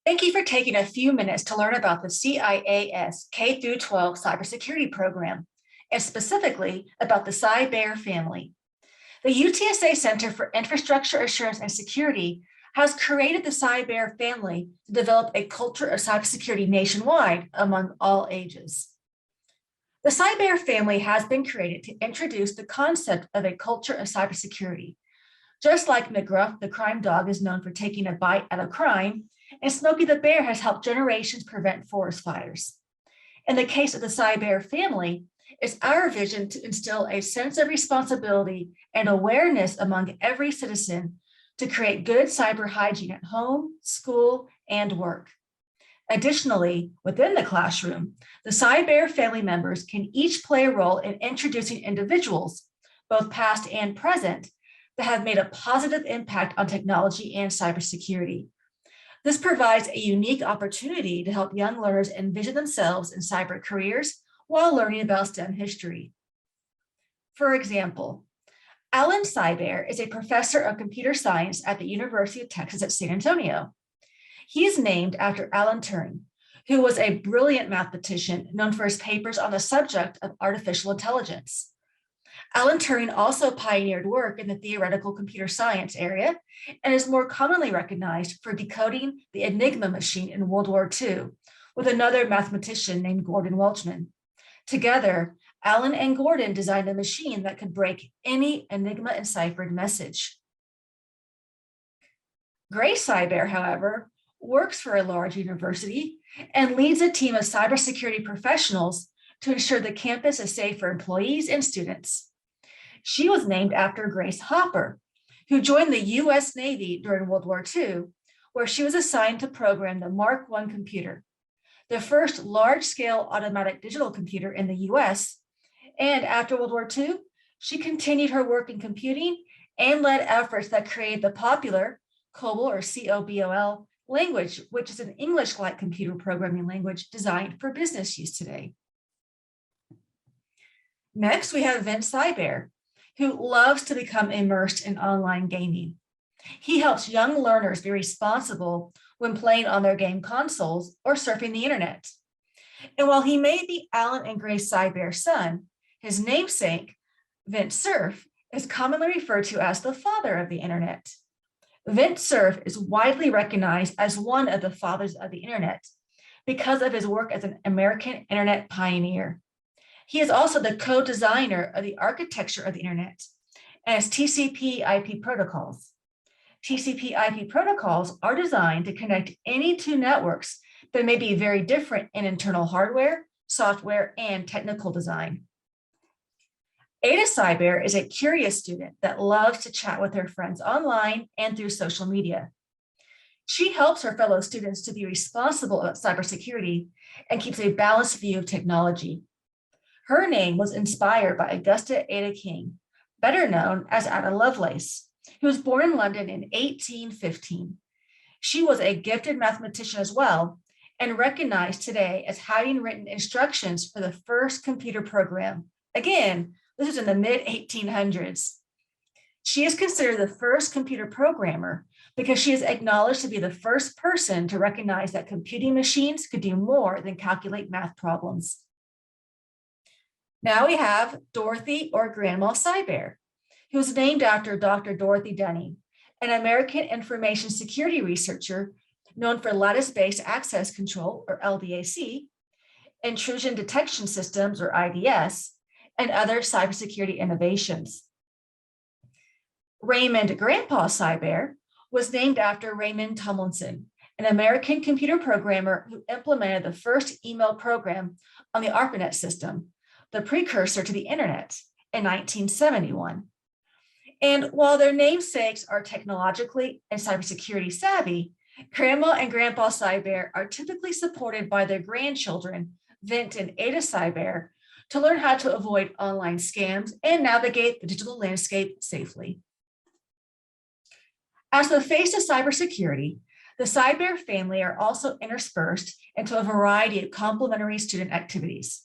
Thank you for taking a few minutes to learn about the CIAS K-12 cybersecurity program, and specifically about the CyBear family. The UTSA Center for Infrastructure Assurance and Security has created the CyBear family to develop a culture of cybersecurity nationwide among all ages. The CyBear family has been created to introduce the concept of a culture of cybersecurity. Just like McGruff, the crime dog, is known for taking a bite out of crime, and Smokey the Bear has helped generations prevent forest fires. In the case of the CyBear family, it's our vision to instill a sense of responsibility and awareness among every citizen to create good cyber hygiene at home, school, and work. Additionally, within the classroom, the CyBear family members can each play a role in introducing individuals, both past and present, that have made a positive impact on technology and cybersecurity. This provides a unique opportunity to help young learners envision themselves in cyber careers while learning about STEM history. For example, Alan CyBear is a professor of computer science at the University of Texas at San Antonio. He is named after Alan Turing, who was a brilliant mathematician known for his papers on the subject of artificial intelligence. Alan Turing also pioneered work in the theoretical computer science area and is more commonly recognized for decoding the Enigma machine in World War II with another mathematician named Gordon Welchman. Together, Alan and Gordon designed a machine that could break any Enigma enciphered message. Grace CyBear, however, works for a large university and leads a team of cybersecurity professionals to ensure the campus is safe for employees and students. She was named after Grace Hopper, who joined the US Navy during World War II, where she was assigned to program the Mark I computer, the first large-scale automatic digital computer in the US. And after World War II, she continued her work in computing and led efforts that created the popular COBOL or COBOL language, which is an English-like computer programming language designed for business use today. Next, we have Vince CyBear, who loves to become immersed in online gaming. He helps young learners be responsible when playing on their game consoles or surfing the internet. And while he may be Alan and Grace CyBear's son, his namesake, Vint Cerf, is commonly referred to as the father of the internet. Vint Cerf is widely recognized as one of the fathers of the internet because of his work as an American internet pioneer. He is also the co-designer of the architecture of the internet and its TCP/IP protocols. TCP/IP protocols are designed to connect any two networks that may be very different in internal hardware, software, and technical design. Ada CyBear is a curious student that loves to chat with her friends online and through social media. She helps her fellow students to be responsible about cybersecurity and keeps a balanced view of technology. Her name was inspired by Augusta Ada King, better known as Ada Lovelace, who was born in London in 1815. She was a gifted mathematician as well, and recognized today as having written instructions for the first computer program. Again, this is in the mid-1800s. She is considered the first computer programmer because she is acknowledged to be the first person to recognize that computing machines could do more than calculate math problems. Now we have Dorothy or Grandma CyBear, who is named after Dr. Dorothy Dunning, an American information security researcher known for lattice-based access control, or LDAC, intrusion detection systems, or IDS, and other cybersecurity innovations. Raymond Grandpa CyBear was named after Raymond Tomlinson, an American computer programmer who implemented the first email program on the ARPANET system, the precursor to the internet, in 1971. And while their namesakes are technologically and cybersecurity savvy, Grandma and Grandpa CyBear are typically supported by their grandchildren, Vint and Ada CyBear, to learn how to avoid online scams and navigate the digital landscape safely. As the face of cybersecurity, the CyBear family are also interspersed into a variety of complementary student activities.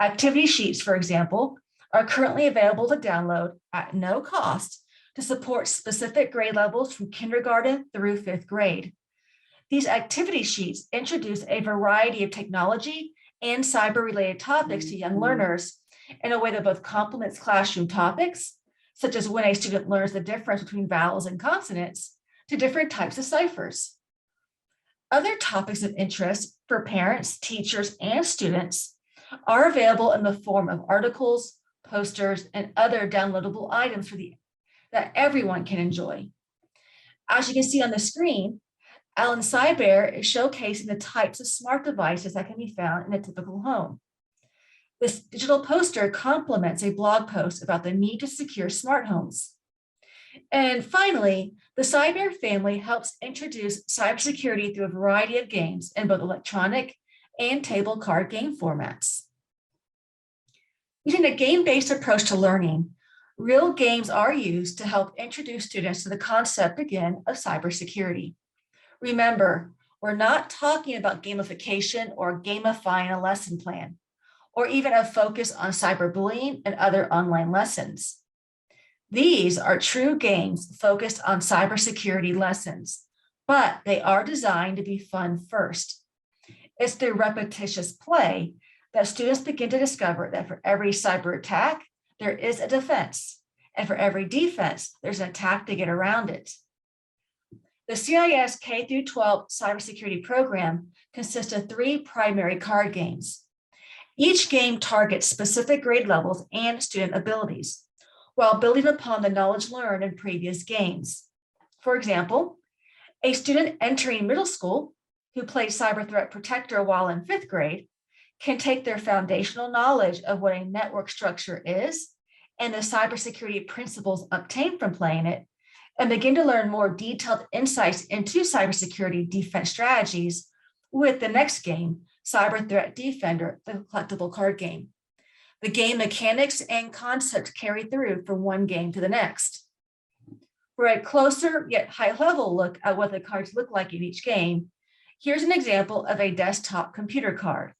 Activity sheets, for example, are currently available to download at no cost to support specific grade levels from kindergarten through 5th grade. These activity sheets introduce a variety of technology and cyber-related topics to young learners in a way that both complements classroom topics, such as when a student learns the difference between vowels and consonants, to different types of ciphers. Other topics of interest for parents, teachers, and students are available in the form of articles, posters, and other downloadable items that everyone can enjoy. As you can see on the screen, CyBear is showcasing the types of smart devices that can be found in a typical home. This digital poster complements a blog post about the need to secure smart homes. And finally, the CyBear family helps introduce cybersecurity through a variety of games in both electronic and table card game formats. Using a game-based approach to learning, real games are used to help introduce students to the concept, again, of cybersecurity. Remember, we're not talking about gamification or gamifying a lesson plan, or even a focus on cyberbullying and other online lessons. These are true games focused on cybersecurity lessons, but they are designed to be fun first. It's through repetitious play that students begin to discover that for every cyber attack, there is a defense, and for every defense, there's an attack to get around it. The CIAS K-12 cybersecurity program consists of 3 primary card games. Each game targets specific grade levels and student abilities, while building upon the knowledge learned in previous games. For example, a student entering middle school who played Cyber Threat Protector while in 5th grade can take their foundational knowledge of what a network structure is and the cybersecurity principles obtained from playing it, and begin to learn more detailed insights into cybersecurity defense strategies with the next game, Cyber Threat Defender, the collectible card game. The game mechanics and concepts carry through from one game to the next. For a closer yet high-level look at what the cards look like in each game, here's an example of a desktop computer card.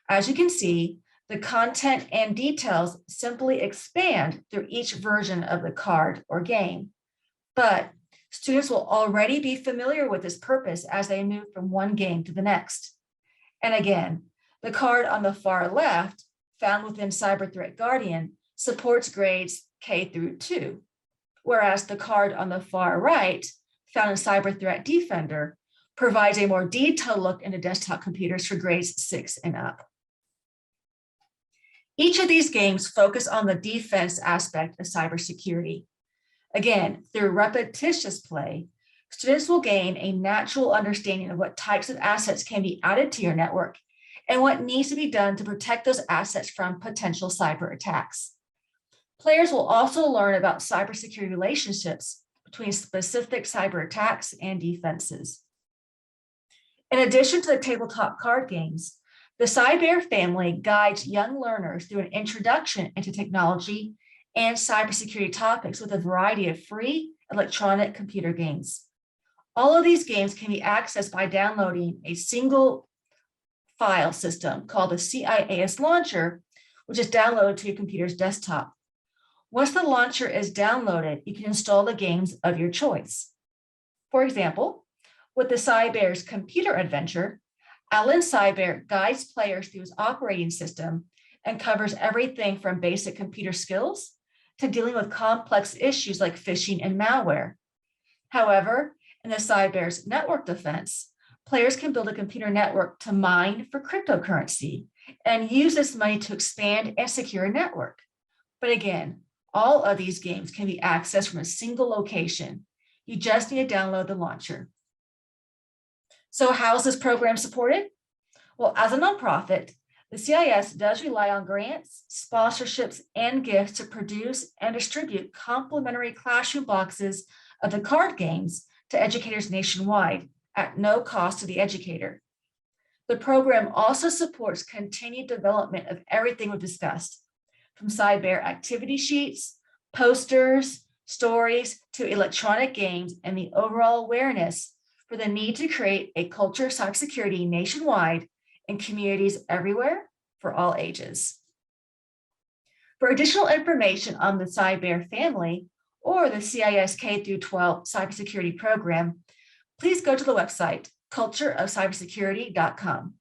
As you can see, the content and details simply expand through each version of the card or game, but students will already be familiar with this purpose as they move from one game to the next. And again, the card on the far left, found within Cyber Threat Guardian, supports grades K through 2, whereas the card on the far right, found in Cyber Threat Defender, provides a more detailed look into desktop computers for grades 6 and up. Each of these games focus on the defense aspect of cybersecurity. Again, through repetitious play, students will gain a natural understanding of what types of assets can be added to your network and what needs to be done to protect those assets from potential cyber attacks. Players will also learn about cybersecurity relationships between specific cyber attacks and defenses. In addition to the tabletop card games, the CyBear family guides young learners through an introduction into technology and cybersecurity topics with a variety of free electronic computer games. All of these games can be accessed by downloading a single file system called the CIAS launcher, which is downloaded to your computer's desktop. Once the launcher is downloaded, you can install the games of your choice. For example, with the CyBear's computer adventure, CyBear guides players through his operating system and covers everything from basic computer skills to dealing with complex issues like phishing and malware. However, in the CyBear's network defense, players can build a computer network to mine for cryptocurrency and use this money to expand and secure a network. But again, all of these games can be accessed from a single location. You just need to download the launcher. So how is this program supported? Well, as a nonprofit, the CIS does rely on grants, sponsorships, and gifts to produce and distribute complimentary classroom boxes of the card games to educators nationwide at no cost to the educator. The program also supports continued development of everything we've discussed, from CyBear activity sheets, posters, stories, to electronic games, and the overall awareness for the need to create a culture of cybersecurity nationwide in communities everywhere for all ages. For additional information on the CyBear family or the CIS K-12 cybersecurity program, please go to the website cultureofcybersecurity.com.